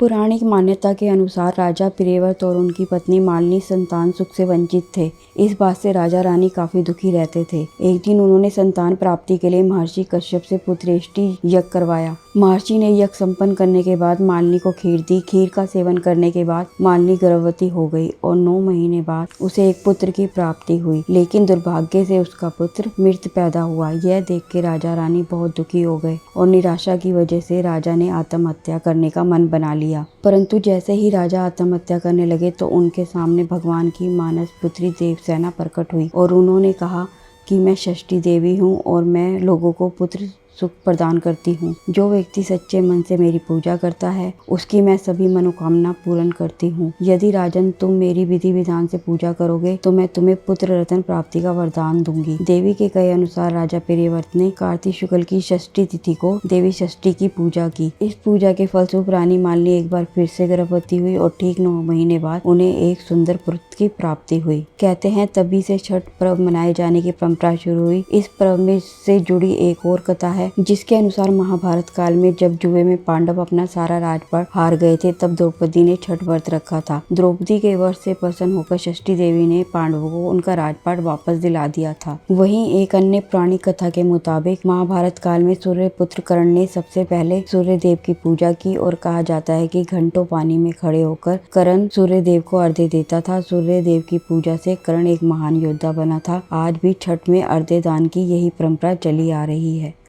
पौराणिक मान्यता के अनुसार राजा प्रियव्रत और उनकी पत्नी मालिनी संतान सुख से वंचित थे। इस बात से राजा रानी काफी दुखी रहते थे। एक दिन उन्होंने संतान प्राप्ति के लिए महर्षि कश्यप से पुत्रेष्टि यज्ञ करवाया। महर्षि ने यज्ञ संपन्न करने के बाद मालिनी को खीर दी। खीर का सेवन करने के बाद मालिनी गर्भवती हो गई और 9 महीने बाद उसे एक पुत्र की प्राप्ति हुई, लेकिन दुर्भाग्य से उसका पुत्र मृत पैदा हुआ। यह देख के राजा रानी बहुत दुखी हो गए और निराशा की वजह से राजा ने आत्महत्या करने का मन बना लिया। परंतु जैसे ही राजा आत्महत्या करने लगे तो उनके सामने भगवान की मानस पुत्री देवसेना प्रकट हुई और उन्होंने कहा कि मैं षष्ठी देवी हूँ और मैं लोगों को पुत्र सुख प्रदान करती हूँ। जो व्यक्ति सच्चे मन से मेरी पूजा करता है उसकी मैं सभी मनोकामना पूर्ण करती हूँ। यदि राजन तुम मेरी विधि विधान से पूजा करोगे तो मैं तुम्हें पुत्र रत्न प्राप्ति का वरदान दूंगी। देवी के कहे अनुसार राजा प्रियव्रत ने कार्तिक शुक्ल की षष्ठी तिथि को देवी षष्ठी की पूजा की। इस पूजा के फलस्वरूप रानी मालिनी एक बार फिर से गर्भवती हुई और ठीक 9 महीने बाद उन्हें एक सुंदर पुत्र की प्राप्ति हुई। कहते हैं तभी से छठ पर्व मनाए जाने की परंपरा शुरू हुई। इस पर्व में से जुड़ी एक और कथा है जिसके अनुसार महाभारत काल में जब जुए में पांडव अपना सारा राजपाट हार गए थे तब द्रौपदी ने छठ व्रत रखा था। द्रौपदी के व्रत से प्रसन्न होकर षष्ठी देवी ने पांडवों को उनका राजपाट वापस दिला दिया था। वहीं एक अन्य पौराणिक कथा के मुताबिक महाभारत काल में सूर्य पुत्र कर्ण ने सबसे पहले सूर्य देव की पूजा की और कहा जाता है कि घंटों पानी में खड़े होकर कर्ण सूर्य देव को अर्घ्य देता था। सूर्य देव की पूजा से कर्ण एक महान योद्धा बना था। आज भी छठ में अर्घ्य दान की यही परंपरा चली आ रही है।